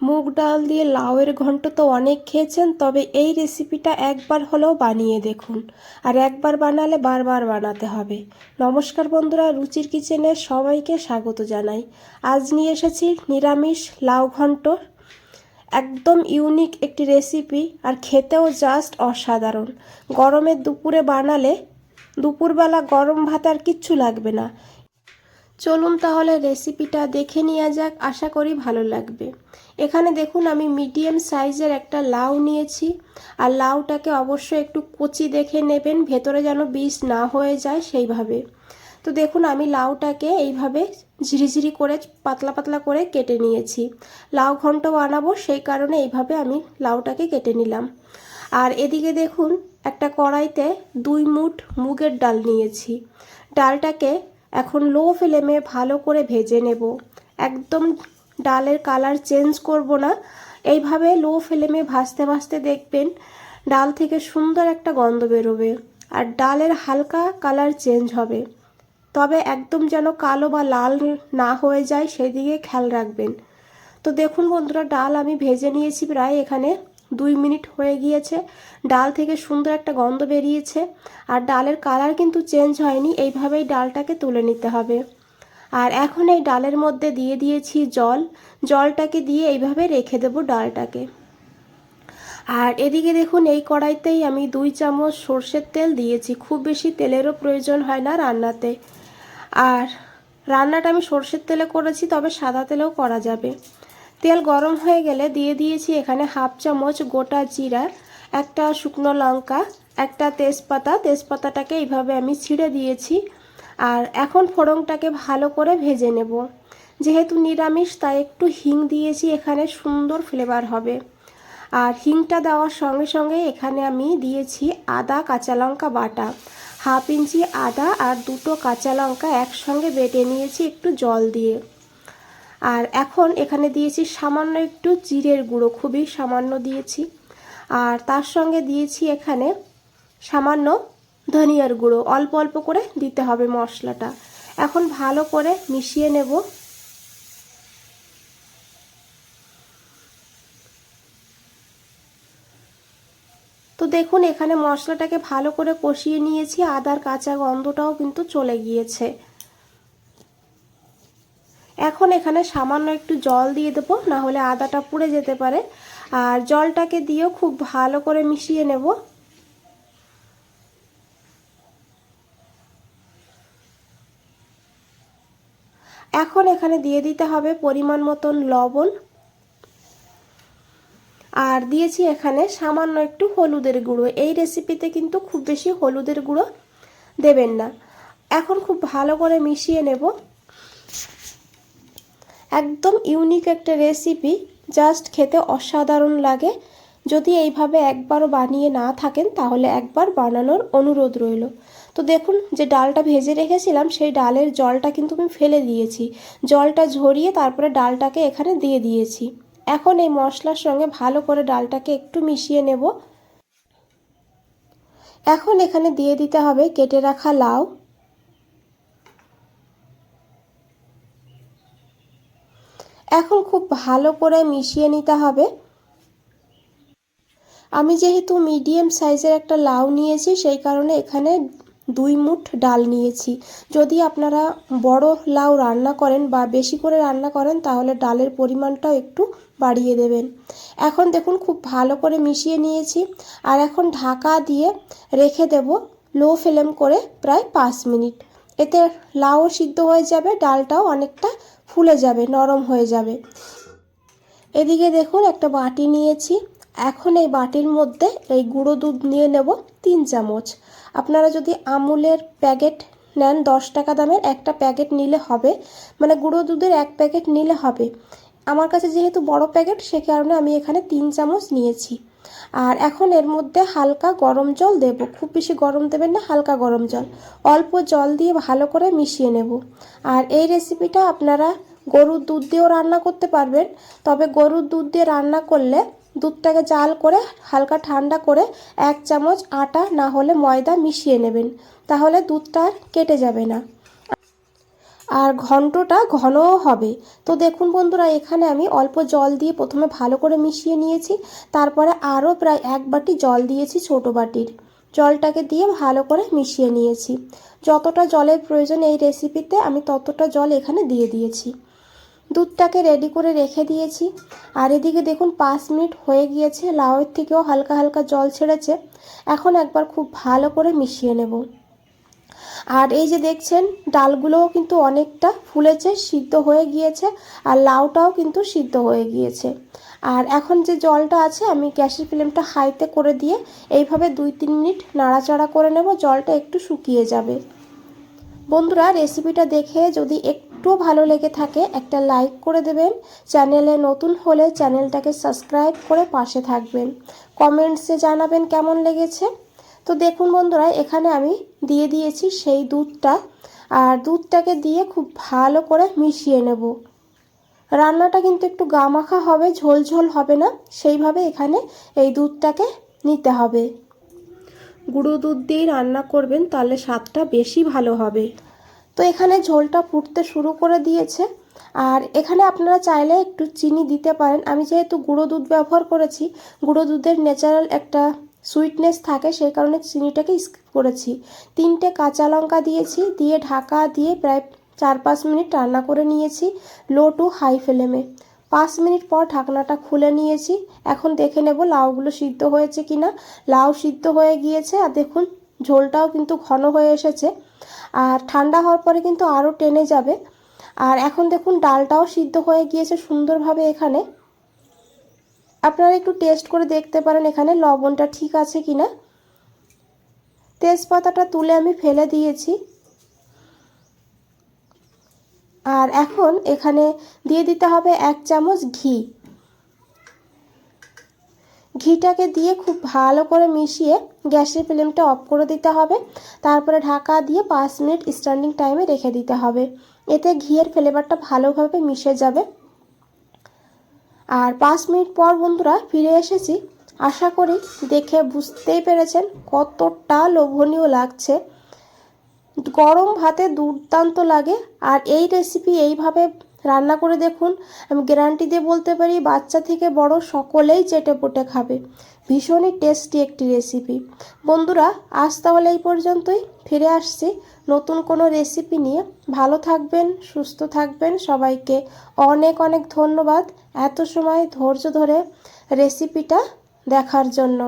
মুগ ডাল দিয়ে লাউয়ের ঘন্ট তো অনেক খেয়েছেন, তবে এই রেসিপিটা একবার হলেও বানিয়ে দেখুন। আর একবার বানালে বারবার বানাতে হবে। নমস্কার বন্ধুরা, রুচির কিচেনে সবাইকে স্বাগত জানাই। আজ নিয়ে এসেছি নিরামিষ লাউ ঘন্ট। একদম ইউনিক একটি রেসিপি, আর খেতেও জাস্ট অসাধারণ। গরমের দুপুরে বানালে দুপুরবেলা গরম ভাত আর কিচ্ছু লাগবে না। চলুন তাহলে রেসিপিটা দেখে নেওয়া যাক, আশা করি ভালো লাগবে। এখানে দেখুন আমি মিডিয়াম সাইজের একটা লাউ নিয়েছি। আর লাউটাকে অবশ্যই একটু কচি দেখে নেবেন, ভেতরে যেন বীজ না হয়ে যায় সেইভাবে। তো দেখুন আমি লাউটাকে এইভাবে ঝিরিঝিরি করে পাতলা পাতলা করে কেটে নিয়েছি। লাউ ঘন্ট বানাবো সেই কারণে এইভাবে আমি লাউটাকে কেটে নিলাম। আর এদিকে দেখুন একটা কড়াইতে 2 মুঠ মুগের ডাল নিয়েছি। ডালটাকে এখন লো ফ্লেমে ভালো করে ভেজে নেব। একদম ডালের কালার চেঞ্জ করব না, এইভাবে লো ফ্লেমে ভাজতে ভাজতে দেখবেন ডাল থেকে সুন্দর একটা গন্ধ বেরোবে আর ডালের হালকা কালার চেঞ্জ হবে। তবে একদম যেন কালো বা লাল না হয়ে যায় সেদিকে খেয়াল রাখবেন। তো দেখুন বন্ধুরা, ডাল আমি ভেজে নিয়েছি, প্রায় এখানে 2 মিনিট হয়ে গিয়েছে। ডাল থেকে সুন্দর একটা গন্ধ বেরিয়েছে আর ডালের কালার কিন্তু চেঞ্জ হয়নি। এইভাবেই ডালটাকে তুলে নিতে হবে। আর এখন এই ডালের মধ্যে দিয়ে দিয়েছি জল। জলটাকে দিয়ে এইভাবে রেখে দেব ডালটাকে। আর এদিকে দেখুন এই কড়াইতেই আমি 2 চামচ সর্ষের তেল দিয়েছি। খুব বেশি তেলেরও প্রয়োজন হয় না রান্নাতে। আর রান্নাটা আমি সর্ষের তেলে করেছি, তবে সাদা তেলেও করা যাবে। তেল গরম হয়ে গেলে দিয়ে দিয়েছি এখানে 1/2 চামচ গোটা জিরা, একটা শুকনো লঙ্কা, একটা তেজপাতা। তেজপাতাটাকে এইভাবে আমি ছিঁড়ে দিয়েছি। আর এখন ফোড়নটাকে ভালো করে ভেজে নেব। যেহেতু নিরামিষ তাই একটু হিং দিয়েছি, এখানে সুন্দর ফ্লেভার হবে। আর হিংটা দেওয়ার সঙ্গে সঙ্গে এখানে আমি দিয়েছি আদা কাঁচা লঙ্কা বাটা। 1/2 ইঞ্চি আদা আর 2টো কাঁচা লঙ্কা একসঙ্গে বেটে নিয়েছি একটু জল দিয়ে। আর এখন এখানে দিয়েছি সামান্য একটু জিরের গুঁড়ো, খুবই সামান্য দিয়েছি। আর তার সঙ্গে দিয়েছি এখানে সামান্য ধনিয়ার গুঁড়ো, অল্প অল্প করে দিতে হবে মশলাটা। এখন ভালো করে মিশিয়ে নেব। তো দেখুন এখানে মশলাটাকে ভালো করে কষিয়ে নিয়েছি, আদার কাঁচা গন্ধটাও কিন্তু চলে গিয়েছে। এখন এখানে সামান্য একটু জল দিয়ে দেবো, না হলে আদাটা পুড়ে যেতে পারে। আর জলটাকে দিয়েও খুব ভালো করে মিশিয়ে নেব। এখন এখানে দিয়ে দিতে হবে পরিমাণ মতন লবণ। আর দিয়েছি এখানে সামান্য একটু হলুদের গুঁড়ো। এই রেসিপিতে কিন্তু খুব বেশি হলুদের গুঁড়ো দেবেন না। এখন খুব ভালো করে মিশিয়ে নেব। একদম ইউনিক একটা রেসিপি, জাস্ট খেতে অসাধারণ লাগে। যদি এইভাবে একবারও বানিয়ে না থাকেন তাহলে একবার বানানোর অনুরোধ রইল। তো দেখুন যে ডালটা ভেজে রেখেছিলাম সেই ডালের জলটা কিন্তু আমি ফেলে দিয়েছি। জলটা ঝরিয়ে তারপরে ডালটাকে এখানে দিয়ে দিয়েছি। এখন এই মশলার সঙ্গে ভালো করে ডালটাকে একটু মিশিয়ে নেব। এখন এখানে দিয়ে দিতে হবে কেটে রাখা লাউ। এখন খুব ভালো করে মিশিয়ে নিতে হবে। আমি যেহেতু মিডিয়াম সাইজের একটা লাউ নিয়েছি সেই কারণে এখানে 2 মুঠ ডাল নিয়েছি। যদি আপনারা বড় লাউ রান্না করেন বা বেশি করে রান্না করেন তাহলে ডালের পরিমাণটাও একটু বাড়িয়ে দেবেন। এখন দেখুন খুব ভালো করে মিশিয়ে নিয়েছি। আর এখন ঢাকা দিয়ে রেখে দেব লো ফ্লেম করে প্রায় 5 মিনিট। এতে লাউও সিদ্ধ হয়ে যাবে, ডালটাও অনেকটা ফুলে যাবে, নরম হয়ে যাবে। এদিকে দেখুন একটা বাটি নিয়েছি। এখন এই বাটির মধ্যে এই গুঁড়ো দুধ নিয়ে নেব 3 চামচ। আপনারা যদি আমুলের প্যাকেট নেন 10 টাকা দামের একটা প্যাকেট নিলে হবে, মানে গুঁড়ো দুধের 1 প্যাকেট নিলে হবে। আমার কাছে যেহেতু বড় প্যাকেট সে কারণে আমি এখানে 3 চামচ নিয়েছি। আর এখন এর মধ্যে হালকা গরম জল দেব, খুব বেশি গরম দেবেন না, হালকা গরম জল। অল্প জল দিয়ে ভালো করে মিশিয়ে নেব। আর এই রেসিপিটা আপনারা গরুর দুধ দিয়েও রান্না করতে পারবেন, তবে গরুর দুধ দিয়ে রান্না করলে দুধটাকে জাল করে হালকা ঠান্ডা করে 1 চামচ আটা না হলে ময়দা মিশিয়ে নেবেন, তাহলে দুধটা আর কেটে যাবে না। আর ঘন্টটা ঘনও হবে। তো দেখুন বন্ধুরা, এখানে আমি অল্প জল দিয়ে প্রথমে ভালো করে মিশিয়ে নিয়েছি, তারপরে আরও প্রায় 1 বাটি জল দিয়েছি, ছোটো বাটির জলটাকে দিয়ে ভালো করে মিশিয়ে নিয়েছি। যতটা জলের প্রয়োজন এই রেসিপিতে আমি ততটা জল এখানে দিয়ে দিয়েছি। দুধটাকে রেডি করে রেখে দিয়েছি। আর এদিকে দেখুন 5 মিনিট হয়ে গিয়েছে, লাউয়ের থেকেও হালকা হালকা জল ছেড়েছে। এখন একবার খুব ভালো করে মিশিয়ে নেব। আর এই যে দেখছেন ডালগুলোও কিন্তু অনেকটা ফুলেছে, সিদ্ধ হয়ে গিয়েছে, আর লাউটাও কিন্তু সিদ্ধ হয়ে গিয়েছে। আর এখন যে জলটা আছে আমি গ্যাসের ফ্লেমটা হাইতে করে দিয়ে এইভাবে 2-3 মিনিট নাড়াচাড়া করে নেব, জলটা একটু শুকিয়ে যাবে। বন্ধুরা, রেসিপিটা দেখে যদি একটু ভালো লেগে থাকে একটা লাইক করে দেবেন, চ্যানেলে নতুন হলে চ্যানেলটাকে সাবস্ক্রাইব করে পাশে থাকবেন, কমেন্টসে জানাবেন কেমন লেগেছে। তো দেখুন বন্ধুরা, এখানে আমি দিয়ে দিয়েছি সেই দুধটা, আর দুধটাকে দিয়ে খুব ভালো করে মিশিয়ে নেব। রান্নাটা কিন্তু একটু গামাখা হবে, ঝোল ঝোল হবে না, সেইভাবে এখানে এই দুধটাকে নিতে হবে। গুঁড়ো দুধ দিয়েই রান্না করবেন, তাহলে স্বাদটা বেশি ভালো হবে। তো এখানে ঝোলটা ফুটতে শুরু করে দিয়েছে। আর এখানে আপনারা চাইলে একটু চিনি দিতে পারেন। আমি যেহেতু গুঁড়ো দুধ ব্যবহার করেছি, গুঁড়ো দুধের ন্যাচারাল একটা সুইটনেস থাকে, সেই কারণে চিনিটাকে স্কিপ করেছি। 3টে কাঁচা লঙ্কা দিয়েছি, দিয়ে ঢাকা দিয়ে প্রায় 4-5 মিনিট রান্না করে নিয়েছি লো টু হাই ফ্লেমে। 5 মিনিট পর ঢাকনাটা খুলে নিয়েছি। এখন দেখে নেব লাউগুলো সিদ্ধ হয়েছে কিনা। লাউ সিদ্ধ হয়ে গিয়েছে, আর দেখুন ঝোলটাও কিন্তু ঘন হয়ে এসেছে, আর ঠান্ডা হওয়ার পরে কিন্তু আরও টেনে যাবে। আর এখন দেখুন ডালটাও সিদ্ধ হয়ে গিয়েছে সুন্দরভাবে। এখানে আপনারা একটু টেস্ট করে দেখতে পারেন এখানে লবণটা ঠিক আছে কিনা। তেজপাতাটা তুলে আমি ফেলে দিয়েছি। আর এখন এখানে দিয়ে দিতে হবে 1 চামচ ঘি। ঘিটাকে দিয়ে খুব ভালো করে মিশিয়ে গ্যাসের ফ্লেমটা অফ করে দিতে হবে। তারপরে ঢাকা দিয়ে 5 মিনিট স্ট্যান্ডিং টাইমে রেখে দিতে হবে, এতে ঘিয়ের ফ্লেভারটা ভালোভাবে মিশে যাবে। আর 5 মিনিট পর বন্ধুরা ফিরে এসেছি। আশা করি দেখে বুঝতেই পেরেছেন কতটা লোভনীয় লাগছে। গরম ভাতে দুর্দান্ত লাগে। আর এই রেসিপি এইভাবে রান্না করে দেখুন, আমি গ্যারান্টি দিয়ে বলতে পারি বাচ্চা থেকে বড় সকলেই চেটেপুটে খাবে। ভীষণই টেস্টি একটি রেসিপি। বন্ধুরা, আজ তাহলে এই পর্যন্তই। ফিরে আসছি নতুন কোনো রেসিপি নিয়ে। ভালো থাকবেন, সুস্থ থাকবেন। সবাইকে অনেক অনেক ধন্যবাদ এত সময় ধৈর্য ধরে রেসিপিটা দেখার জন্য।